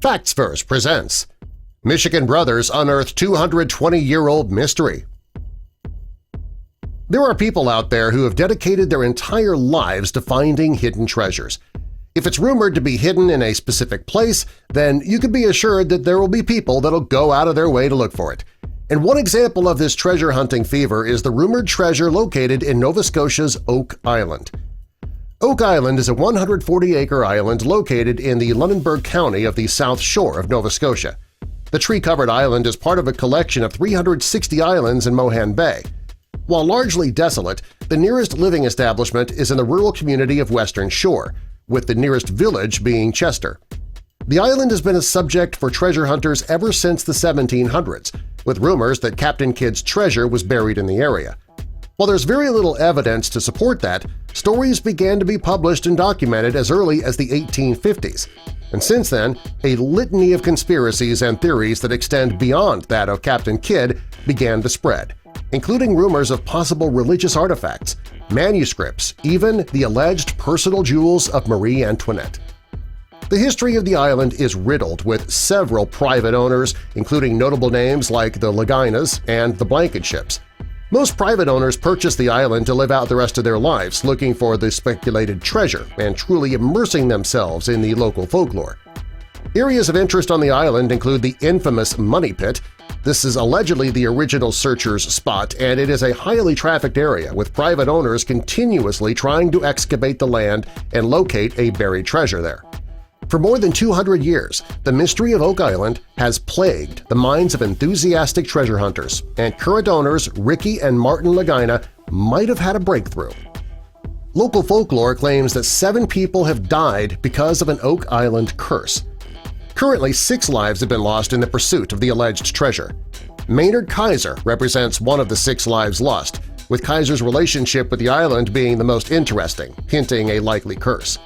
Facts First presents Michigan Brothers Unearth 220-Year-Old Mystery. There are people out there who have dedicated their entire lives to finding hidden treasures. If it's rumored to be hidden in a specific place, then you can be assured that there will be people that'll go out of their way to look for it. And one example of this treasure hunting fever is the rumored treasure located in Nova Scotia's Oak Island. Oak Island is a 140-acre island located in the Lunenburg County of the South Shore of Nova Scotia. The tree-covered island is part of a collection of 360 islands in Mohan Bay. While largely desolate, the nearest living establishment is in the rural community of Western Shore, with the nearest village being Chester. The island has been a subject for treasure hunters ever since the 1700s, with rumors that Captain Kidd's treasure was buried in the area. While there's very little evidence to support that, stories began to be published and documented as early as the 1850s, and since then, a litany of conspiracies and theories that extend beyond that of Captain Kidd began to spread, including rumors of possible religious artifacts, manuscripts, even the alleged personal jewels of Marie Antoinette. The history of the island is riddled with several private owners, including notable names like the Leginas and the Blankenships. Most private owners purchase the island to live out the rest of their lives looking for the speculated treasure and truly immersing themselves in the local folklore. Areas of interest on the island include the infamous Money Pit. This is allegedly the original searcher's spot, and it is a highly trafficked area with private owners continuously trying to excavate the land and locate a buried treasure there. For more than 200 years, the mystery of Oak Island has plagued the minds of enthusiastic treasure hunters, and current owners Ricky and Martin Legina might have had a breakthrough. Local folklore claims that 7 people have died because of an Oak Island curse. Currently, 6 lives have been lost in the pursuit of the alleged treasure. Maynard Kaiser represents one of the 6 lives lost, with Kaiser's relationship with the island being the most interesting, hinting a likely curse.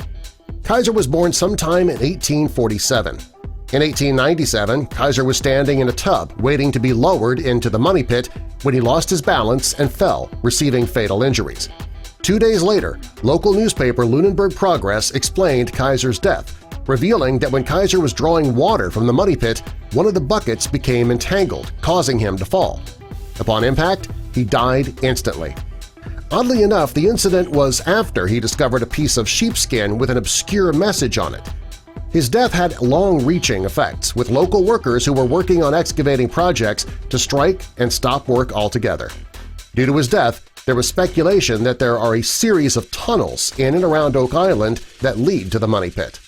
Kaiser was born sometime in 1847. In 1897, Kaiser was standing in a tub waiting to be lowered into the money pit when he lost his balance and fell, receiving fatal injuries. 2 days later, local newspaper Lunenburg Progress explained Kaiser's death, revealing that when Kaiser was drawing water from the money pit, one of the buckets became entangled, causing him to fall. Upon impact, he died instantly. Oddly enough, the incident was after he discovered a piece of sheepskin with an obscure message on it. His death had long-reaching effects, with local workers who were working on excavating projects to strike and stop work altogether. Due to his death, there was speculation that there are a series of tunnels in and around Oak Island that lead to the money pit.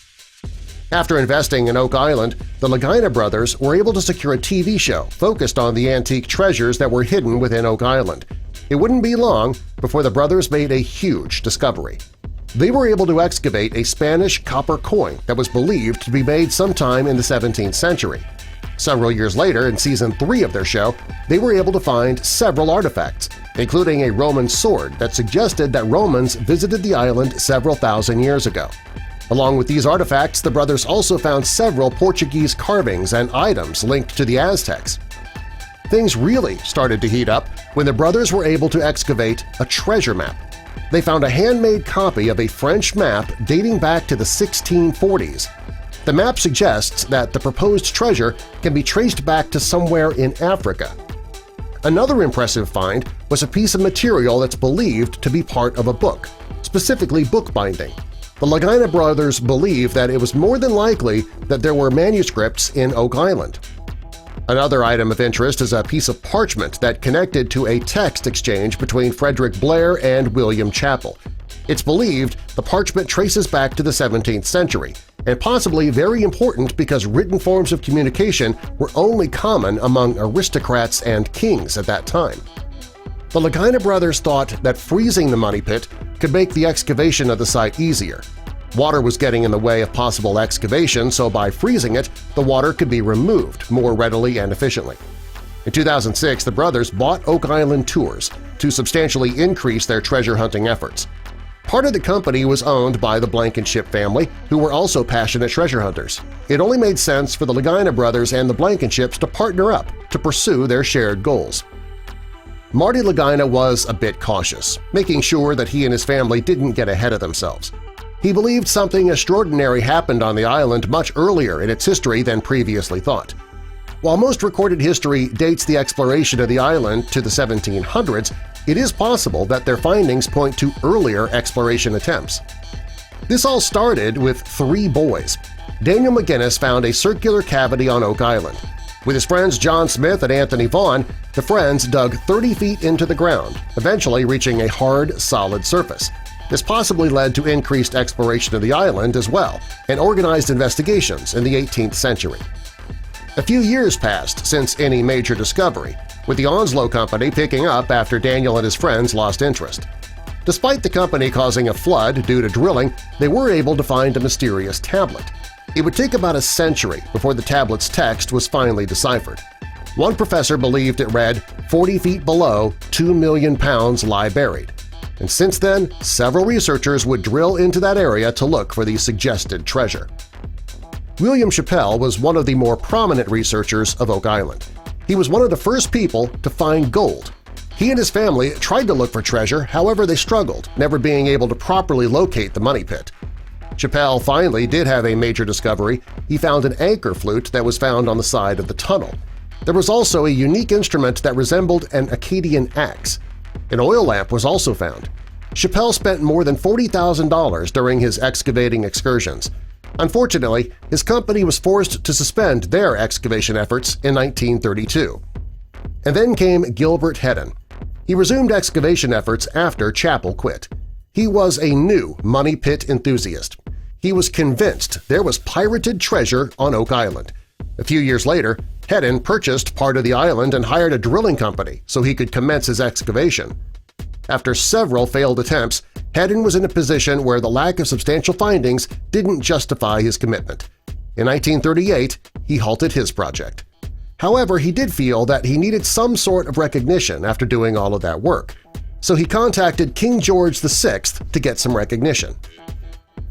After investing in Oak Island, the Legina brothers were able to secure a TV show focused on the antique treasures that were hidden within Oak Island. It wouldn't be long before the brothers made a huge discovery. They were able to excavate a Spanish copper coin that was believed to be made sometime in the 17th century. Several years later, in Season 3 of their show, they were able to find several artifacts, including a Roman sword that suggested that Romans visited the island several thousand years ago. Along with these artifacts, the brothers also found several Portuguese carvings and items linked to the Aztecs. Things really started to heat up when the brothers were able to excavate a treasure map. They found a handmade copy of a French map dating back to the 1640s. The map suggests that the proposed treasure can be traced back to somewhere in Africa. Another impressive find was a piece of material that's believed to be part of a book, specifically bookbinding. The Legina brothers believe that it was more than likely that there were manuscripts in Oak Island. Another item of interest is a piece of parchment that connected to a text exchange between Frederick Blair and William Chappell. It's believed the parchment traces back to the 17th century, and possibly very important because written forms of communication were only common among aristocrats and kings at that time. The Legina brothers thought that freezing the money pit could make the excavation of the site easier. Water was getting in the way of possible excavation, so by freezing it, the water could be removed more readily and efficiently. In 2006, the brothers bought Oak Island Tours to substantially increase their treasure hunting efforts. Part of the company was owned by the Blankenship family, who were also passionate treasure hunters. It only made sense for the Legina brothers and the Blankenships to partner up to pursue their shared goals. Marty Legina was a bit cautious, making sure that he and his family didn't get ahead of themselves. He believed something extraordinary happened on the island much earlier in its history than previously thought. While most recorded history dates the exploration of the island to the 1700s, it is possible that their findings point to earlier exploration attempts. This all started with 3 boys. Daniel McGinnis found a circular cavity on Oak Island. With his friends John Smith and Anthony Vaughn, the friends dug 30 feet into the ground, eventually reaching a hard, solid surface. This possibly led to increased exploration of the island as well and organized investigations in the 18th century. A few years passed since any major discovery, with the Onslow Company picking up after Daniel and his friends lost interest. Despite the company causing a flood due to drilling, they were able to find a mysterious tablet. It would take about a century before the tablet's text was finally deciphered. One professor believed it read, "40 feet below, 2 million pounds lie buried." And since then, several researchers would drill into that area to look for the suggested treasure. William Chappell was one of the more prominent researchers of Oak Island. He was one of the first people to find gold. He and his family tried to look for treasure, however they struggled, never being able to properly locate the money pit. Chappell finally did have a major discovery. He found an anchor flute that was found on the side of the tunnel. There was also a unique instrument that resembled an Akkadian axe. An oil lamp was also found. Chappell spent more than $40,000 during his excavating excursions. Unfortunately, his company was forced to suspend their excavation efforts in 1932. And then came Gilbert Hedden. He resumed excavation efforts after Chappell quit. He was a new money pit enthusiast. He was convinced there was pirated treasure on Oak Island. A few years later, Hedden purchased part of the island and hired a drilling company so he could commence his excavation. After several failed attempts, Hedden was in a position where the lack of substantial findings didn't justify his commitment. In 1938, he halted his project. However, he did feel that he needed some sort of recognition after doing all of that work, so he contacted King George VI to get some recognition.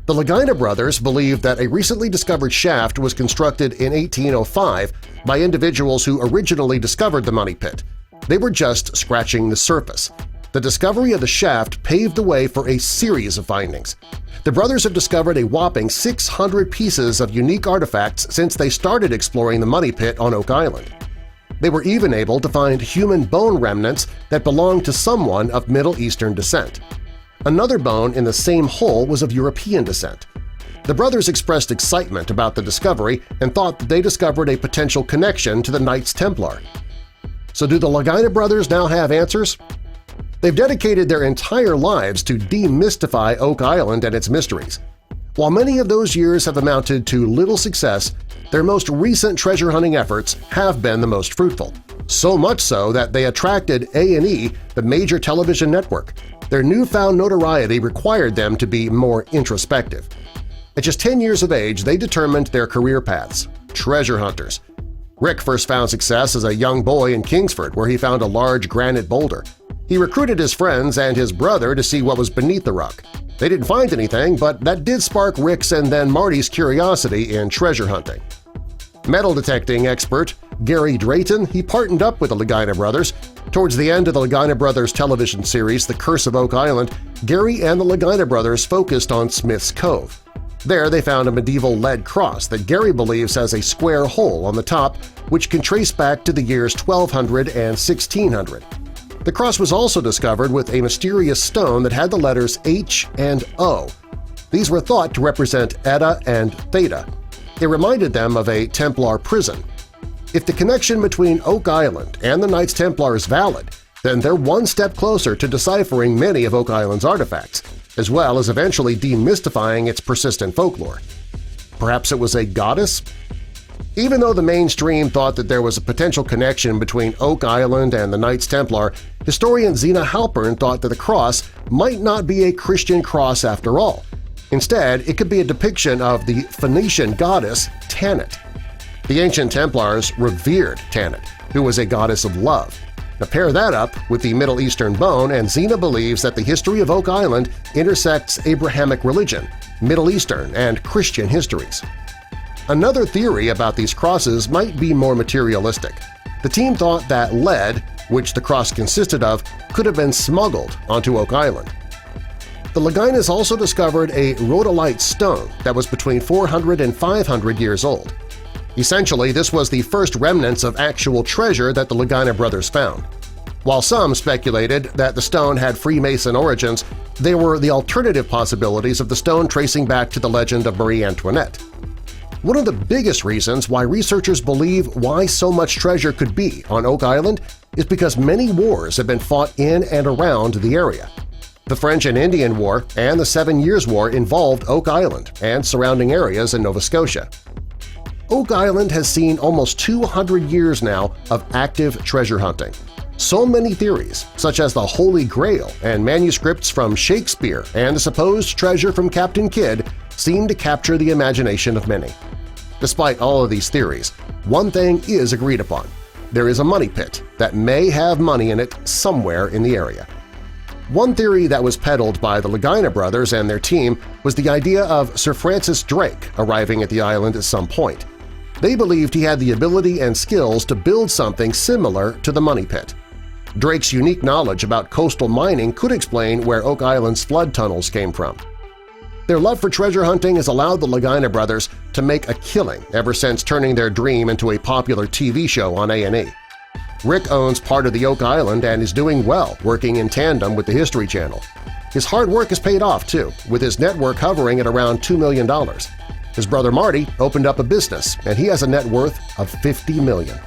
The Lagaina brothers believed that a recently discovered shaft was constructed in 1805 by individuals who originally discovered the money pit. They were just scratching the surface. The discovery of the shaft paved the way for a series of findings. The brothers have discovered a whopping 600 pieces of unique artifacts since they started exploring the money pit on Oak Island. They were even able to find human bone remnants that belonged to someone of Middle Eastern descent. Another bone in the same hole was of European descent. The brothers expressed excitement about the discovery and thought that they discovered a potential connection to the Knights Templar. So do the Lagaina brothers now have answers? They've dedicated their entire lives to demystify Oak Island and its mysteries. While many of those years have amounted to little success, their most recent treasure-hunting efforts have been the most fruitful, so much so that they attracted A&E, the major television network. Their newfound notoriety required them to be more introspective. At just 10 years of age, they determined their career paths – treasure hunters. Rick first found success as a young boy in Kingsford, where he found a large granite boulder. He recruited his friends and his brother to see what was beneath the rock. They didn't find anything, but that did spark Rick's and then Marty's curiosity in treasure hunting. Metal detecting expert Gary Drayton, he partnered up with the Lagaina brothers. Towards the end of the Lagaina brothers television series The Curse of Oak Island, Gary and the Lagaina brothers focused on Smith's Cove. There they found a medieval lead cross that Gary believes has a square hole on the top which can trace back to the years 1200 and 1600. The cross was also discovered with a mysterious stone that had the letters H and O. These were thought to represent Eta and Theta. It reminded them of a Templar prison. If the connection between Oak Island and the Knights Templar is valid, then they're one step closer to deciphering many of Oak Island's artifacts, as well as eventually demystifying its persistent folklore. Perhaps it was a goddess? Even though the mainstream thought that there was a potential connection between Oak Island and the Knights Templar, historian Zena Halpern thought that the cross might not be a Christian cross after all. Instead, it could be a depiction of the Phoenician goddess Tanit. The ancient Templars revered Tanit, who was a goddess of love. Now pair that up with the Middle Eastern bone, and Zena believes that the history of Oak Island intersects Abrahamic religion, Middle Eastern, and Christian histories. Another theory about these crosses might be more materialistic. The team thought that lead, which the cross consisted of, could have been smuggled onto Oak Island. The Leginas also discovered a rhodolite stone that was between 400 and 500 years old. Essentially, this was the first remnants of actual treasure that the Legina brothers found. While some speculated that the stone had Freemason origins, they were the alternative possibilities of the stone tracing back to the legend of Marie Antoinette. One of the biggest reasons why researchers believe why so much treasure could be on Oak Island is because many wars have been fought in and around the area. The French and Indian War and the 7 Years' War involved Oak Island and surrounding areas in Nova Scotia. Oak Island has seen almost 200 years now of active treasure hunting. So many theories, such as the Holy Grail and manuscripts from Shakespeare and the supposed treasure from Captain Kidd, seem to capture the imagination of many. Despite all of these theories, one thing is agreed upon. There is a money pit that may have money in it somewhere in the area. One theory that was peddled by the Legina brothers and their team was the idea of Sir Francis Drake arriving at the island at some point. They believed he had the ability and skills to build something similar to the money pit. Drake's unique knowledge about coastal mining could explain where Oak Island's flood tunnels came from. Their love for treasure hunting has allowed the Legina brothers to make a killing ever since turning their dream into a popular TV show on A&E. Rick owns part of the Oak Island and is doing well working in tandem with the History Channel. His hard work has paid off, too, with his net worth hovering at around $2 million. His brother Marty opened up a business, and he has a net worth of $50 million.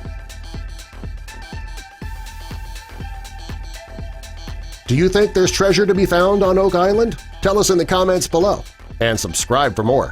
Do you think there's treasure to be found on Oak Island? Tell us in the comments below, and subscribe for more.